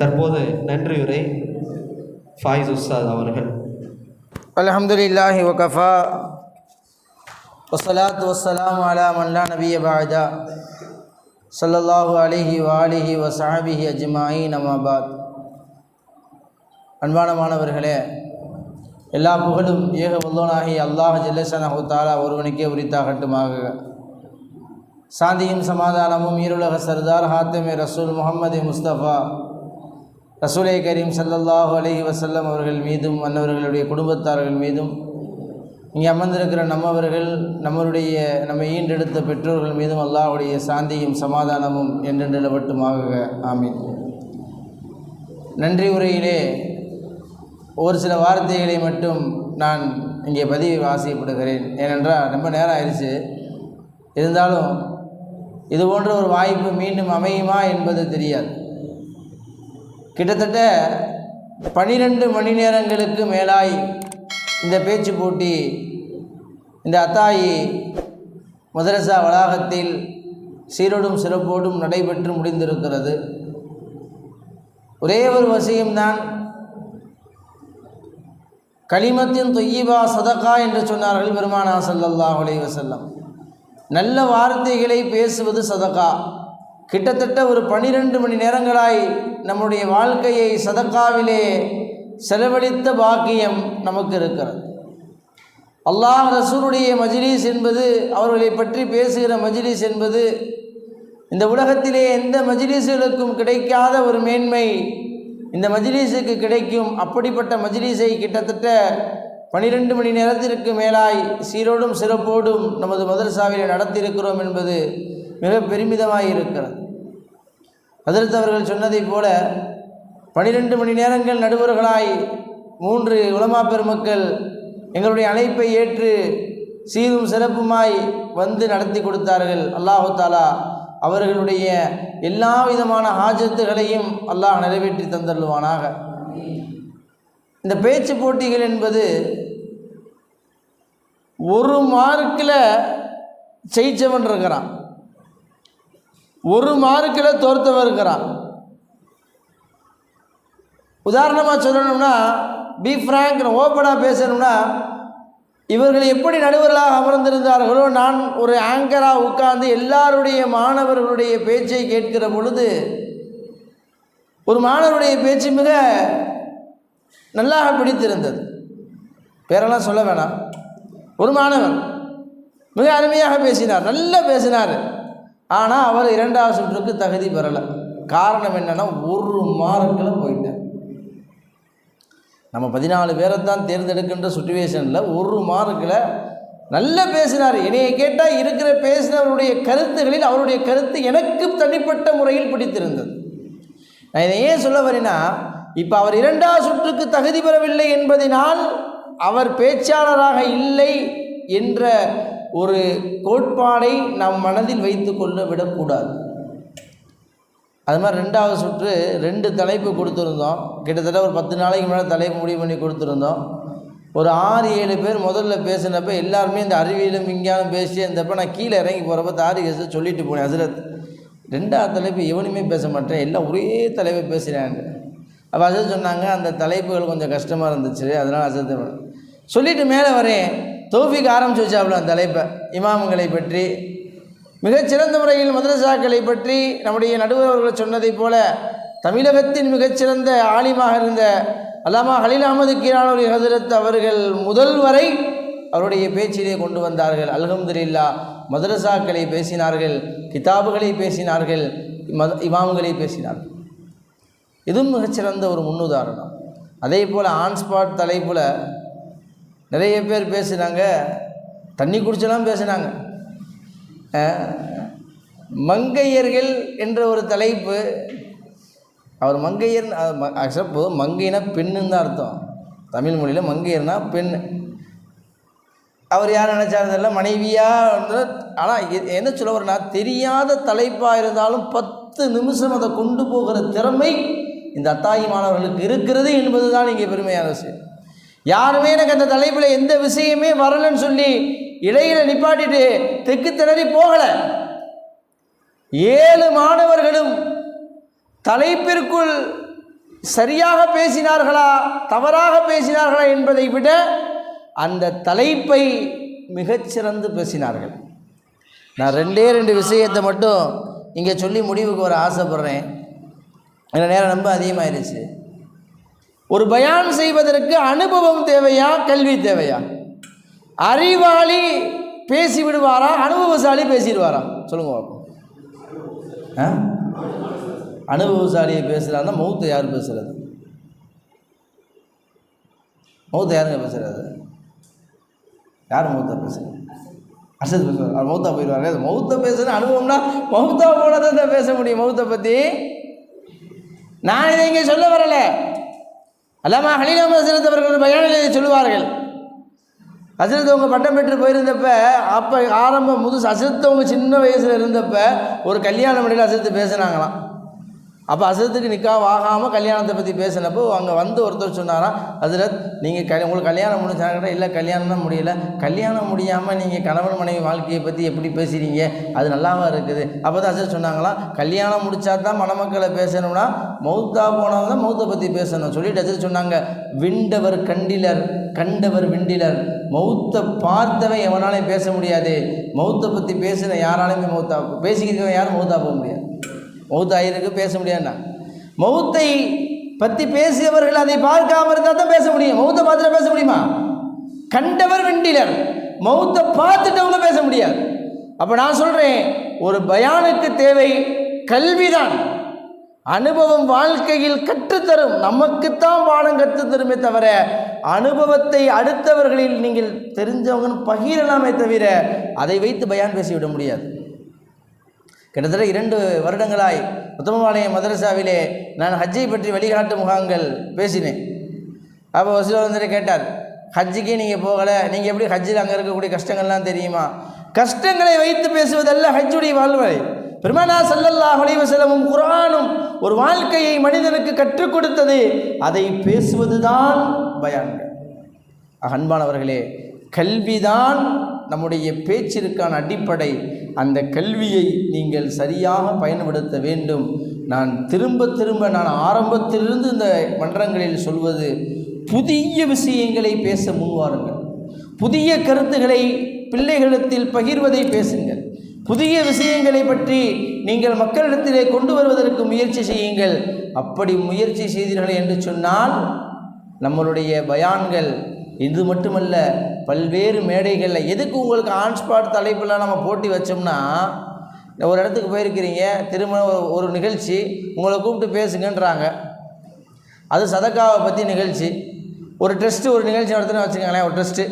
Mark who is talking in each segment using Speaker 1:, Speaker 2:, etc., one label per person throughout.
Speaker 1: தற்போது நன்றியுரை ஃபாயிஸ் உஸ்தாத் அவர்கள்.
Speaker 2: அல்ஹம்துலில்லாஹி வகஃபா வஸ்ஸலாத்து வஸ்ஸலாமு அலா மன் லா நபிய்ய பஅதா ஸல்லல்லாஹு அலைஹி வஆலிஹி வஸஹபிஹி அஜ்மாஈன் அம்மா பாத். அன்பான மாணவர்களே, எல்லா புகழும் ஏக வல்லோனாகி அல்லாஹ் ஜல்லஷானஹு தஆலா ஒருவனுக்கே உரித்தாகட்டுமாக. சாந்தியும் சமாதானமும் ஈருலக சர்தார் ஹாத்தமே ரசூல் முஹம்மது முஸ்தபா ரசூலே கரீம் ஸல்லல்லாஹு அலைஹி வஸல்லம் அவர்கள் மீதும் அன்னவர்களுடைய குடும்பத்தார்கள் மீதும் இங்கே அமர்ந்திருக்கிற நம்மவர்கள் நம்மை ஈண்டெடுத்த பெற்றோர்கள் மீதும் அல்லாஹ்வுடைய சாந்தியும் சமாதானமும் என்றென்று நிலவட்டுமாக. ஆமீன். நன்றி உரையிலே ஒரு சில வார்த்தைகளை மட்டும் நான் இங்கே பதிவு ஆசைப்படுகிறேன். ஏனென்றால் ரொம்ப நேரம் ஆயிடுச்சு. இருந்தாலும் இது போன்ற ஒரு வாய்ப்பு மீண்டும் அமையுமா என்பது தெரியாது. கிட்டத்தட்ட 12 மணி நேரங்களுக்கு மேலாய் இந்த பேச்சு போட்டி இந்த அத்தாயி மதரசா வளாகத்தில் சீரோடும் சிறப்போடும் நடைபெற்று முடிந்திருக்கிறது. ஒரே ஒரு விஷயம்தான், கலிமத்தின் தொய்யிபா சதகா என்று சொன்னார்கள் பெருமானா ஸல்லல்லாஹு அலைஹி வஸல்லம். நல்ல வார்த்தைகளை பேசுவது சதகா. கிட்டத்தட்ட ஒரு 12 மணி நேரங்களாய் நம்முடைய வாழ்க்கையை சதக்காவிலே செலவழித்த பாக்கியம் நமக்கு இருக்கிறது. அல்லாஹ் ரசூலுடைய மஜ்லிஸ் என்பது, அவர்களை பற்றி பேசுகிற மஜ்லிஸ் என்பது இந்த உலகத்திலே எந்த மஜ்லிஸ்களுக்கும் கிடைக்காத ஒரு மேன்மை இந்த மஜ்லிஸுக்கு கிடைக்கும். அப்படிப்பட்ட மஜ்லிஸை கிட்டத்தட்ட 12 மணி நேரத்திற்கு மேலாய் சீரோடும் சிறப்போடும் நமது மதரசாவிலே நடத்தியிருக்கிறோம் என்பது மிக பெருமிதமாக இருக்கிறது. ஹஜ்ரத் அவர்கள் சொன்னதைப் போல 12 மணி நேரங்கள் நடுவர்களாய் 3 உலமா பெருமக்கள் எங்களுடைய அழைப்பை ஏற்று சீரும் சிறப்புமாய் வந்து நடத்தி கொடுத்தார்கள். அல்லாஹு தாலா அவர்களுடைய எல்லா விதமான ஹாஜத்துகளையும் அல்லாஹ் நிறைவேற்றி தந்தருவானாக. இந்த பேச்சு போட்டிகள் என்பது ஒரு மார்க்கில் ஜெயிச்சவன் இருக்கிறான், ஒரு மார்க்கில் தோர்த்தவன் இருக்கிறான். உதாரணமாக சொல்லணும்னா, பி ஃப்ராங்க், ஓப்பனாக பேசணும்னா, இவர்கள் எப்படி நடுவர்களாக அமர்ந்திருந்தார்களோ, நான் ஒரு ஆங்கராக உட்கார்ந்து எல்லாருடைய மாணவர்களுடைய பேச்சை கேட்கிற பொழுது ஒரு மாணவருடைய பேச்சு மிக நல்லாக பிடித்திருந்தது. பேரெல்லாம் சொல்ல வேணாம். ஒரு மாணவன் மிக அருமையாக பேசினார், நல்லா பேசினார். ஆனால் அவர் 2வது சுற்றுக்கு தகுதி பெறலை. காரணம் என்னென்னா, ஒரு மார்க்கில் போயிட்டார். நம்ம 14 பேரை தான் தேர்ந்தெடுக்கின்ற சுச்சுவேஷனில் ஒரு மார்க்கில் நல்லா பேசினார். என்னையை கேட்டால் இருக்கிற பேசினவருடைய கருத்துகளில் அவருடைய கருத்து எனக்கு தனிப்பட்ட முறையில் பிடித்திருந்தது. நான் இதை ஏன் சொல்ல வரேன்னா, இப்போ அவர் 2வது சுற்றுக்கு தகுதி பெறவில்லை என்பதனால் அவர் பேச்சாளராக இல்லை என்ற ஒரு கோட்பாடை நம் மனதில் வைத்து கொள்ள விடக்கூடாது. அது மாதிரி 2வது சுற்று 2 தலைப்பு கொடுத்துருந்தோம். கிட்டத்தட்ட ஒரு 10 நாளைக்கு மேலே தலைப்பு முடிவு பண்ணி கொடுத்துருந்தோம். ஒரு 6-7 பேர் முதல்ல பேசினப்போ எல்லாருமே இந்த அறிவியலும் விஞ்ஞானம் பேசி இருந்தப்போ நான் கீழே இறங்கி போகிறப்ப தாரிகை சொல்லிட்டு போனேன், ஹஸ்ரத் 2வது தலைப்பு எவனுமே பேச மாட்டேன், எல்லாம் ஒரே தலைப்பை பேசுகிறாங்க. அப்போ ஹஸ்ரத் சொன்னாங்க, அந்த தலைப்புகள் கொஞ்சம் கஷ்டமாக இருந்துச்சு, அதனால் ஹஸ்ரத் சொல்லிவிட்டு மேலே வரேன். தௌஃபீக் ஆரம்பிச்சு வச்சாப்புல அந்த தலைப்பை, இமாம்களை பற்றி, மிகச்சிறந்த முறையில் மதரசாக்களை பற்றி நம்முடைய நடுவர் அவர்கள் சொன்னதைப் போல தமிழகத்தின் மிகச்சிறந்த ஆலிமாக இருந்த அல்லாமா ஹலீல் அஹ்மது கீரானூரி ஹஜ்ரத் அவர்கள் முதல் வரை அவருடைய பேச்சிலே கொண்டு வந்தார்கள். அல்ஹம்துலில்லாஹ். மதரசாக்களை பேசினார்கள், கிதாபுகளை பேசினார்கள், இமாம்களை பேசினார்கள். இதுவும் மிகச்சிறந்த ஒரு முன்னுதாரணம். அதே போல் ஆன்ஸ்பாட் தலைப்பில் நிறைய பேர் பேசினாங்க, தண்ணி குடிச்செல்லாம் பேசினாங்க. மங்கையர்கள் என்ற ஒரு தலைப்பு. அவர் மங்கையர், ஆக்சுவலாக மங்கைனா பெண்ணுன்னு தான் அர்த்தம். தமிழ் மொழியில் மங்கையர்னா பெண். அவர் யார் நினச்சாருல மனைவியாக. ஆனால் என்ன சொல்ல வரனா, தெரியாத தலைப்பாக இருந்தாலும் 10 நிமிஷம் அதை கொண்டு போகிற திறமை இந்த அத்தாயி மாணவர்களுக்கு இருக்கிறது என்பது தான் இங்கே பெருமையான விஷயம். யாருமே எனக்கு அந்த தலைப்பில் எந்த விஷயமே வரலன்னு சொல்லி இடையில நிப்பாட்டிட்டு தெற்கு திணறி போகலை. 7 மாணவர்களும் தலைப்பிற்குள் சரியாக பேசினார்களா தவறாக பேசினார்களா என்பதை விட அந்த தலைப்பை மிகச்சிறந்து பேசினார்கள். நான் ரெண்டு விஷயத்தை மட்டும் இங்கே சொல்லி முடிவுக்கு வர ஆசைப்படுறேன். எனக்கு நேரம் ரொம்ப அதிகமாகிடுச்சு. ஒரு பயான் செய்வதற்கு அனுபவம் தேவையா, கல்வி தேவையா? அறிவாளி பேசி விடுவாரா, அனுபவசாலி பேசிடுவாரா? சொல்லுங்க பார்ப்போம். அனுபவசாலியை பேசுகிறாருன்னா மௌத்தை யார் பேசுகிறது? மௌத்தை யாருங்க பேசுகிறது? யார் மௌத்தா பேசுகிறது? அசத் பேசுவார். அவர் மௌத்தா போயிடுவாங்க. மௌத்தை பேசுகிற அனுபவம்னா மௌத்தா போனதான் தான் பேச முடியும். மௌத்தை பற்றி நான் இதை இங்கே சொல்ல வரலை. அல்லாமா ஹலீல் அஹ்மத் ஹஸரத் அவர்கள் பயானில் இதை சொல்லுவார்கள். ஹஸரத் அவங்க பட்டம் பெற்று போயிருந்தப்ப, அப்போ ஆரம்பம் ஹஸரத் அவங்க சின்ன வயசில் இருந்தப்ப ஒரு கல்யாண மணியில் ஹஸரத் பேசினாங்களாம். அப்போ ஹஸரத்துக்கு நிக்காஹ் ஆகாமல் கல்யாணத்தை பற்றி பேசினப்போ அங்கே வந்து ஒருத்தர் சொன்னாராம், ஹஸரத் நீங்கள் உங்களுக்கு கல்யாணம் முடிஞ்சாங்க? இல்லை, கல்யாணம் தான் முடியல. கல்யாணம் முடியாமல் நீங்கள் கணவன் மனைவி வாழ்க்கையை பற்றி எப்படி பேசுகிறீங்க? அது நல்லாவா இருக்குது? அப்போ தான் ஹஸரத் சொன்னாங்களாம், கல்யாணம் முடித்தா தான் மணமக்களை பேசணும்னா மௌத்தா போனவங்க தான் மௌத்தை பற்றி பேசணும் சொல்லிட்டு ஹஸரத் சொன்னாங்க, விண்டவர் கண்டிலர் கண்டவர் விண்டிலர். மௌத்தை பார்த்தவன் எவனாலையும் பேச முடியாது. மௌத்தை பற்றி பேசுன யாராலையுமே மௌத்தா பேசிக்கிறவன் யாரும் மௌத்தா போக முடியாது. மௌத்தாயிருக்கு பேச முடியாதுண்ணா. மௌத்தை பற்றி பேசியவர்கள் அதை பார்க்காம இருந்தால் தான் பேச முடியும். மௌத்தை பார்த்துட்டு பேச முடியுமா? கண்டவர் வெண்டிலர். மௌத்தை பார்த்துட்டவங்க பேச முடியாது. அப்போ நான் சொல்கிறேன், ஒரு பயானுக்கு தேவை கல்விதான். அனுபவம் வாழ்க்கையில் கற்றுத்தரும். நமக்குத்தான் பாடம் கற்றுத்தருமே தவிர அனுபவத்தை அடுத்தவர்களில் நீங்கள் தெரிஞ்சவங்கன்னு பகிரலாமே தவிர அதை வைத்து பயான் பேசிவிட முடியாது. கிட்டத்தட்ட 2 வருடங்களாய் உத்தமபாளையம் மதரசாவிலே நான் ஹஜ்ஜை பற்றி வழிகாட்டு முகாம்கள் பேசினேன். அப்போ வசூல் வந்து கேட்டார், ஹஜ்ஜுக்கே நீங்கள் போகலை, நீங்கள் எப்படி ஹஜ்ஜில் அங்கே இருக்கக்கூடிய கஷ்டங்கள்லாம் தெரியுமா? கஷ்டங்களை வைத்து பேசுவதல்ல ஹஜ்ஜுடைய வாழ்வரை. பெருமானார் ஸல்லல்லாஹு அலைஹி வஸல்லம் குர்ஆனும் ஒரு வாழ்க்கையை மனிதனுக்கு கற்றுக் கொடுத்தது. அதை பேசுவது தான் பயான்கள். அன்பானவர்களே, கல்விதான் நம்முடைய பேச்சிற்கான அடிப்படை. அந்த கல்வியை நீங்கள் சரியாக பயன்படுத்த வேண்டும். நான் திரும்ப நான் ஆரம்பத்திலிருந்து இந்த மன்றங்களில் சொல்வது, புதிய விஷயங்களை பேச முன்வாருங்கள். புதிய கருத்துக்களை பிள்ளைகளிடத்தில் பகிர்வதை பேசுங்கள். புதிய விஷயங்களை பற்றி நீங்கள் மக்களிடத்திலே கொண்டு வருவதற்கு முயற்சி செய்யுங்கள். அப்படி முயற்சி செய்தீர்கள் என்று சொன்னால் நம்மளுடைய பயான்கள் இது மட்டுமல்ல, பல்வேறு மேடைகளில் எதுக்கு உங்களுக்கு ஆன் ஸ்பாட் தலைப்பெல்லாம் நம்ம போட்டி வச்சோம்னா, ஒரு இடத்துக்கு போயிருக்கிறீங்க, திரும்ப ஒரு நிகழ்ச்சி உங்களை கூப்பிட்டு பேசுங்கன்றாங்க. அது சதக்காவை பற்றி நிகழ்ச்சி. ஒரு ட்ரஸ்ட்டு ஒரு நிகழ்ச்சி நடத்துன்னு வச்சுக்கோங்களேன். ஒரு ட்ரஸ்ட்டு,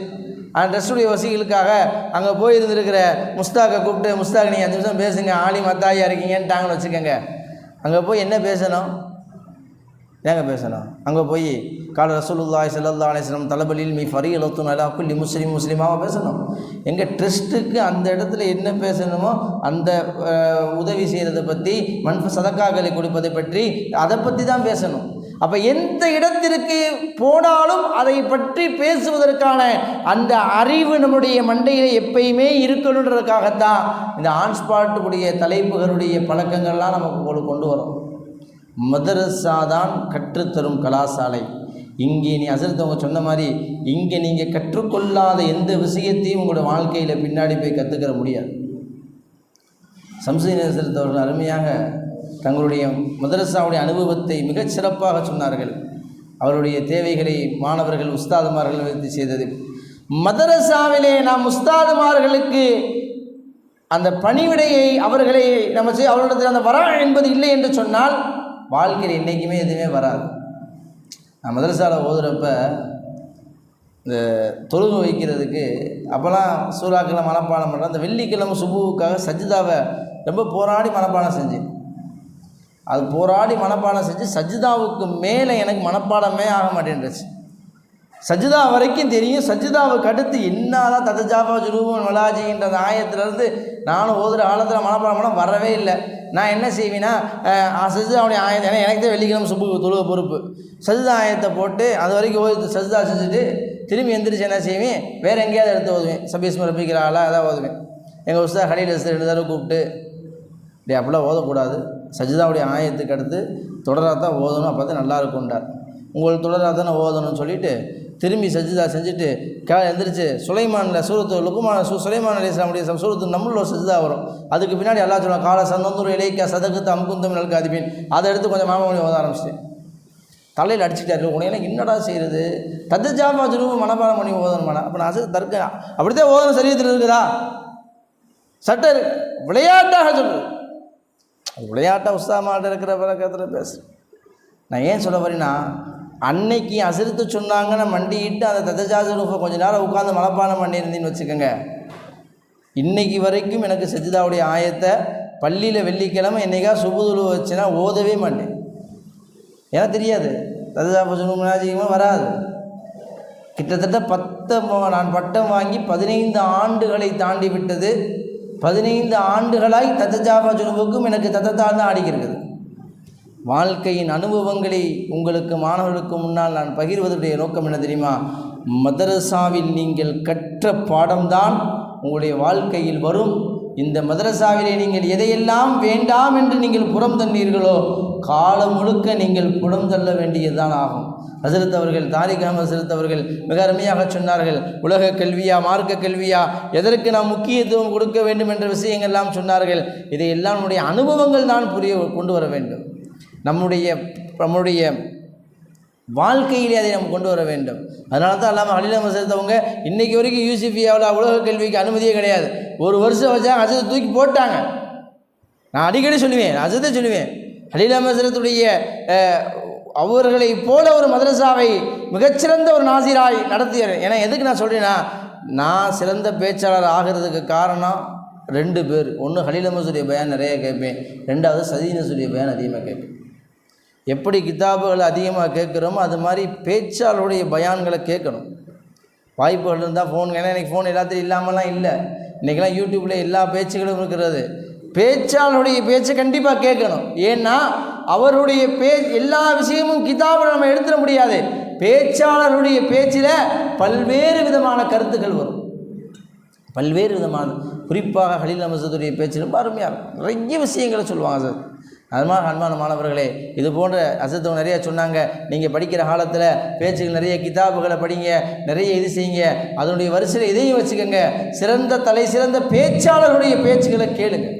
Speaker 2: அந்த ட்ரஸ்ட்டுடைய வசதிகளுக்காக அங்கே போய் இருந்திருக்கிற முஸ்தாக்கை கூப்பிட்டு, முஸ்தாக் நீங்கள் 5 நிமிஷம் பேசுங்க, ஆலி மத்தாயா இருக்கீங்கன்ட்டாங்கன்னு வச்சுக்கோங்க. அங்கே போய் என்ன பேசணும்? ஏங்க பேசணும்? அங்கே போய் கால ரசூலுல்லாஹி ஸல்லல்லாஹு அலைஹி வஸல்லம் தலபலில் மீ ஃபரீலத்துன் அலா குல்லி முஸ்லிமாக பேசணும். எங்கள் ட்ரஸ்ட்டுக்கு அந்த இடத்துல என்ன பேசணுமோ அந்த உதவி செய்கிறதை பற்றி, சதக்காக்களை கொடுப்பதை பற்றி, அதை பற்றி தான் பேசணும். அப்போ எந்த இடத்திற்கு போனாலும் அதை பற்றி பேசுவதற்கான அந்த அறிவு நம்முடைய மண்டையில் எப்பயுமே இருக்கணுன்றதுக்காகத்தான் இந்த ஆன்ஸ்பாட்டுடைய தலைப்புகளுடைய பழக்கங்கள்லாம் நமக்கு கொண்டு வரும். மதரசா தான் கற்றுத்தரும் கலாசாலை. இங்கே நீ ஹஸரத் சொன்ன மாதிரி இங்கே நீங்கள் கற்றுக்கொள்ளாத எந்த விஷயத்தையும் உங்களோட வாழ்க்கையில் பின்னாடி போய் கற்றுக்கிற முடியாது. ஷம்ஸுதீன் ஹஸரத் அவர்கள் அருமையாக தங்களுடைய மதரசாவுடைய அனுபவத்தை மிகச் சிறப்பாக சொன்னார்கள். அவருடைய தேவைகளை மாணவர்கள் உஸ்தாதுமார்கள் வைத்து செய்தது. மதரசாவிலே நாம் உஸ்தாதுமார்களுக்கு அந்த பணிவிடையை அவர்களை நம்ம அவர்களிடத்தில் அந்த வரா என்பது இல்லை என்று சொன்னால் வாழ்க்கையில் என்றைக்குமே எதுவுமே வராது. நான் மதரசாவில் ஓதுறப்ப இந்த தொழுகை வைக்கிறதுக்கு அப்போல்லாம் சூறாக்களை மனப்பாடம் பண்ணுறேன். அந்த வெள்ளிக்கிழமை சுபுவுக்காக சஜிதாவை ரொம்ப போராடி மனப்பாடம் செஞ்சேன். அது போராடி மனப்பாடம் செஞ்சு சஜிதாவுக்கு மேலே எனக்கு மனப்பாடமே ஆக மாட்டேன்ருச்சு. சஜிதா வரைக்கும் தெரியும். சஜிதாவுக்கு அடுத்து என்னதான் ததஜாபா ஜுனூபுன் வலாஜின்ற அந்த ஆயத்திலேருந்து நானும் ஓதுகிற காலத்தில் மனப்பாடம் வரவே இல்லை. நான் என்ன செய்வேன்னா, சஜிதாவுடைய ஆயத்தை, ஏன்னா எனக்கு தான் வெள்ளிக்கிழமை சுபு தொழுக பொறுப்பு. சஜிதா ஆயத்தை போட்டு அது வரைக்கும் ஓது சஜிதா செஞ்சுட்டு திரும்பி எந்திரிச்சு என்ன செய்வேன், வேறு எங்கேயாவது எடுத்து ஓதுவேன். சபீஸ்ம ரபிக்கிறாளா அதான் ஓதுவேன். எங்கள் உஸ்தா ஹலீல் ஹஸரத் 2 தடவை கூப்பிட்டு, அப்படிலாம் ஓதக்கூடாது, சஜிதாவுடைய ஆயத்துக்கு அடுத்து தொடராக தான் ஓதணும், அப்போ தான் நல்லா இருக்கும்ண்டார். உங்களுக்கு தொடராக தானே ஓதணும்னு சொல்லிவிட்டு திரும்பி சஜிதா செஞ்சுட்டு எந்திரிச்சு சுலைமானில் சுலைமான் அலைஹிஸ்ஸலாமுடைய சூரத்து நம்மள ஒரு சஜிதா வரும். அதுக்கு பின்னாடி அல்லாஹ் சொல்லுவாங்க கால சந்தூர் இலைக்கா சதகத்து அம்குந்தம் நல்காதிபின். அதை எடுத்து கொஞ்சம் மாமணி ஓத ஆரம்பிச்சிட்டேன். தலையில் அடிச்சுட்டாரு. உனையெல்லாம் என்னடா செய்கிறது? தஜ்ஜாபா ஜுனூபு மனப்பாடம் பண்ணி ஓதணுமாடா? அப்போ நான் தர்க்க அப்படித்தான் ஓதணும் சரீரத்தில் இருக்குதா? சட்ட விளையாட்டாக சொல்லுது. விளையாட்டாக உஸ்தாமாட்ட இருக்கிற பழக்கத்தில் பேசுகிறேன். நான் ஏன் சொல்ல வரேன்னா, அன்னைக்கு அசிரித்து சொன்னாங்கன்னு மண்டிட்டு அந்த தஜ்ஜாபா கொஞ்ச நேரம் உட்காந்து மனப்பாடம் பண்ணியிருந்தேன்னு வச்சுக்கோங்க, இன்றைக்கி வரைக்கும் எனக்கு சஜிதாவுடைய ஆயத்தை பள்ளியில் வெள்ளிக்கிழமை என்னைக்கா சுபுதுழு வச்சுன்னா ஓதவே மாட்டேன். ஏன்னா தெரியாது, தஜ்ஜாபா ஜுனூபு வராது. கிட்டத்தட்ட நான் பட்டம் வாங்கி 15 ஆண்டுகளை தாண்டி விட்டது. 15 ஆண்டுகளாய் தஜ்ஜாபா ஜுனூபுக்கும் எனக்கு தத்தத்தாழ்ந்து ஆடிக்கிறது. வாழ்க்கையின் அனுபவங்களை உங்களுக்கு மாணவர்களுக்கு முன்னால் நான் பகிர்வதற்குரிய நோக்கம் என்ன தெரியுமா? மதரசாவில் நீங்கள் கற்ற பாடம்தான் உங்களுடைய வாழ்க்கையில் வரும். இந்த மதரசாவிலே நீங்கள் எதையெல்லாம் வேண்டாம் என்று நீங்கள் புறம் தண்ணீர்களோ காலம் முழுக்க நீங்கள் புறம் தள்ள வேண்டியதுதான் ஆகும். ஹஸரத் அவர்கள் தாரிக் அஹ்மத் ஹஸரத் அவர்கள் மிக அருமையாக சொன்னார்கள், உலக கல்வியா மார்க்க கல்வியா எதற்கு நாம் முக்கியத்துவம் கொடுக்க வேண்டும் என்ற விஷயங்கள்லாம் சொன்னார்கள். இதையெல்லாம் நம்முடைய அனுபவங்கள் தான் கொண்டு வர வேண்டும். நம்முடைய வாழ்க்கையிலே அதை நம்ம கொண்டு வர வேண்டும். அதனால தான் அல்லாமல் ஹலீல் அஹ்மத் ஹஸரத் அவங்க இன்றைக்கி வரைக்கும் யூசிஃபியாவில் உலக கல்விக்கு அனுமதியே கிடையாது. ஒரு வருஷம் வச்சாங்க, ஹஸரத் தூக்கி போட்டாங்க. நான் அடிக்கடி சொல்லுவேன், ஹஸரத்தை சொல்லுவேன், ஹலீல் அஹ்மத் ஹஸரத்துடைய அவர்களை போல ஒரு மதரசாவை மிகச்சிறந்த ஒரு நாசிராய் நடத்தியார். ஏன்னா எதுக்கு நான் சொல்கிறேன்னா, நான் சிறந்த பேச்சாளர் ஆகிறதுக்கு காரணம் 2 பேர். ஒன்று ஹலீல் அஹ்மதுடைய பயான் நிறைய கேட்பேன், 2வது சதீனஸுடைய பயான் அதிகமாக கேட்பேன். எப்படி கிதாபுகளை அதிகமாக கேட்குறோமோ அது மாதிரி பேச்சாளருடைய பயான்களை கேட்கணும். வாய்ப்புகள் இருந்தால் ஃபோன், ஏன்னா இன்றைக்கி ஃபோன் எல்லாத்தையும் இல்லாமலாம் இல்லை. இன்றைக்கெல்லாம் யூடியூப்பில் எல்லா பேச்சுகளும் இருக்கிறது. பேச்சாளருடைய பேச்சை கண்டிப்பாக கேட்கணும். ஏன்னா அவருடைய எல்லா விஷயமும் கிதாபில் நம்ம எடுத்துட முடியாது. பேச்சாளருடைய பேச்சில் பல்வேறு விதமான கருத்துக்கள் வரும், பல்வேறு விதமான. குறிப்பாக ஹலீல் அஹ்மத் ஹஸரத்துடைய பேச்சு ரொம்ப அருமையாக நிறைய விஷயங்களை சொல்லுவாங்க சார். அதுமாதிரி அன்பான மாணவர்களே, இது போன்ற ஹஸரத் நிறையா சொன்னாங்க, நீங்கள் படிக்கிற காலத்தில் பேச்சுகள் நிறைய கிதாபுகளை படிங்க, நிறைய இது செய்யுங்க. அதனுடைய வரிசையில் இதையும் வச்சுக்கோங்க, சிறந்த பேச்சாளருடைய பேச்சுகளை கேளுங்க.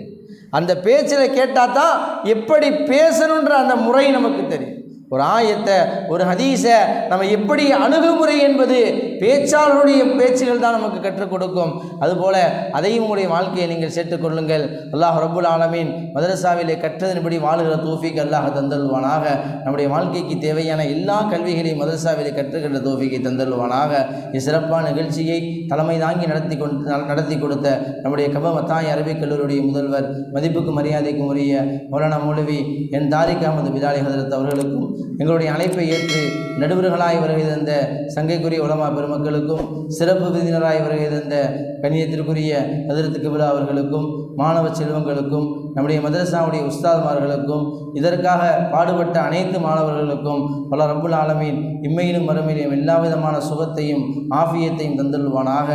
Speaker 2: அந்த பேச்சில் கேட்டால் தான் எப்படி பேசணுன்ற அந்த முறை நமக்கு தெரியும். ஒரு ஆயத்தை, ஒரு ஹதீஸை நம்ம எப்படி அணுகுமுறை என்பது பேச்சாளருடைய பேச்சுகள் தான் நமக்கு கற்றுக் கொடுக்கும். அதுபோல் அதையும் உங்களுடைய வாழ்க்கையை நீங்கள் சேர்த்துக் கொள்ளுங்கள். அல்லாஹ் ரப்புல் ஆலமீன் மதரசாவிலே கற்றதன்படி வாழுகிற தௌஃபீக் அல்லாஹ் தந்தருவானாக. நம்முடைய வாழ்க்கைக்கு தேவையான எல்லா கல்விகளையும் மதரசாவிலே கற்றுக்கின்ற தௌஃபீக்கை தந்தருவானாக. இச்சிறப்பான நிகழ்ச்சியை தலைமை தாங்கி நடத்தி கொடுத்த நம்முடைய கபமத்தாய் அரபிக் கல்லூரியுடைய முதல்வர், மதிப்புக்கு மரியாதைக்கும் உரிய மௌலானா மௌலவி என் தாரிக் அஹ்மத் பிலாலி ஹதரத் அவர்களுக்கும், எங்களுடைய அழைப்பை ஏற்று நடுவர்களாய் வருகை தந்த சங்கைக்குரிய உலமா பெருமக்களுக்கும், சிறப்பு விருந்தினராய் வருகை தந்த கண்ணியத்திற்குரிய ஹதரத் கிப்லா அவர்களுக்கும், மாணவ செல்வங்களுக்கும், நம்முடைய மதரசாவுடைய உஸ்தாத்மார்களுக்கும், இதற்காக பாடுபட்ட அனைத்து மாணவர்களுக்கும் பல ரப்புல் ஆலமீன் இம்மையிலும் மறுமையிலும் எல்லா விதமான சுகத்தையும் ஆஃபியத்தையும் தந்துள்வானாக.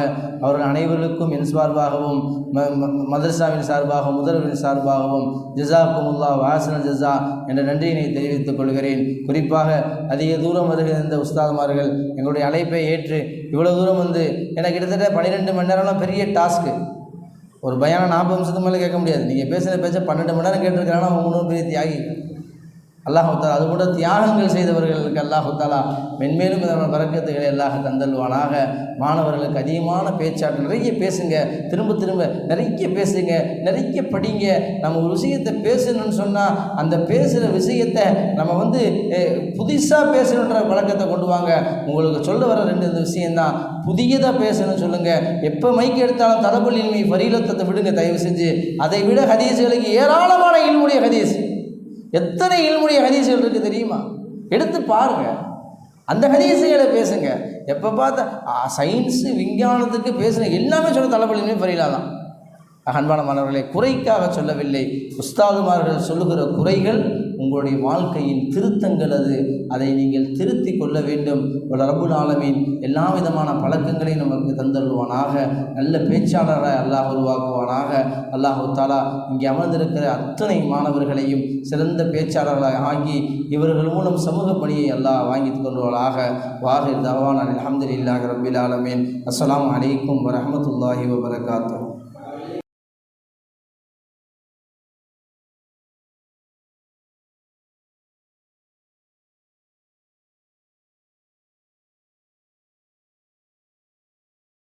Speaker 2: அவர்கள் அனைவர்களுக்கும் என் சார்பாகவும் மதரசாவின் சார்பாகவும் முதல்வரின் சார்பாகவும் ஜஸாக்குமுல்லாஹ் வாஹ்ஸனல் ஜஸா என்ற நன்றியினை தெரிவித்துக் கொள்கிறேன். குறிப்பாக அதிக தூரம் வருகின்ற உஸ்தாதுமார்கள் எங்களுடைய அழைப்பை ஏற்று இவ்வளோ தூரம் வந்து, எனக்கு கிட்டத்தட்ட 12 மணி நேரம்லாம் பெரிய டாஸ்க்கு. ஒரு பயானம் 40 நிமிஷத்துக்கு மேலே கேட்க முடியாது. நீங்கள் பேசுகிற பேச்ச 12 மணி நேரம் கேட்டிருக்கிறாங்கன்னா அவங்க 3 பெரிய தியாகி அல்லாஹ் தாலா. அதுபோல தியாகங்கள் செய்தவர்களுக்கு அல்லாஹ் தாலா மென்மேலும் விதமான பரக்கத்துகளை அல்லாஹ் தந்தல்வானாக. மாணவர்களுக்கு அதிகமான பேச்சாற்றல், நிறைய பேசுங்க, திரும்ப நிறைய பேசுங்க, நிறைய படிங்க. நம்ம ஒரு விஷயத்தை பேசணும்னு சொன்னால் அந்த பேசுகிற விஷயத்தை நம்ம புதுசாக பேசணுன்ற வழக்கத்தை கொண்டு வாங்க. உங்களுக்கு சொல்ல வர 2 விஷயந்தான். புதியதாக பேசணும்னு சொல்லுங்கள். எப்போ மைக்கு எடுத்தாலும் தலபுல் இல்மி ஃபரீலத்தை விடுங்க தயவு செஞ்சு. அதை விட ஹதீஸ்களுக்கு ஏராளமான இல்முடைய ஹதீஸ், எத்தனை இல்முடைய ஹதீஸ்கள் இருக்குது தெரியுமா? எடுத்து பாருங்கள், அந்த ஹதீஸுகளை பேசுங்க. எப்போ பார்த்தா சயின்ஸு விஞ்ஞானத்துக்கு பேசுகிற எல்லாமே சொல்ல தலபுல் ஃபரீலா தான். அன்பான மாணவர்களை குறைக்காக சொல்லவில்லை. உஸ்தாதுமார்கள் சொல்லுகிற குறைகள் உங்களுடைய வாழ்க்கையின் திருத்தங்கள் அதை நீங்கள் திருத்தி கொள்ள வேண்டும். ரப்புல் ஆலமீன் எல்லா விதமான பழக்கங்களையும் நமக்கு தந்தருவானாக. நல்ல பேச்சாளரை அல்லாஹ் உருவாக்குவானாக. அல்லாஹு தாலா இங்கே அமர்ந்திருக்கிற அத்தனை மாணவர்களையும் சிறந்த பேச்சாளர்களாக ஆகி இவர்கள் மூலம் சமூக பணியை அல்லாஹ் வாங்கி கொள்வானாக. வாஹிர் தவான் அல்ஹம்துலில்லாஹி ரப்பில் ஆலமீன். அஸ்ஸலாமு அலைக்கும் வரஹ்மத்துல்லாஹி வபரகாத்துஹு.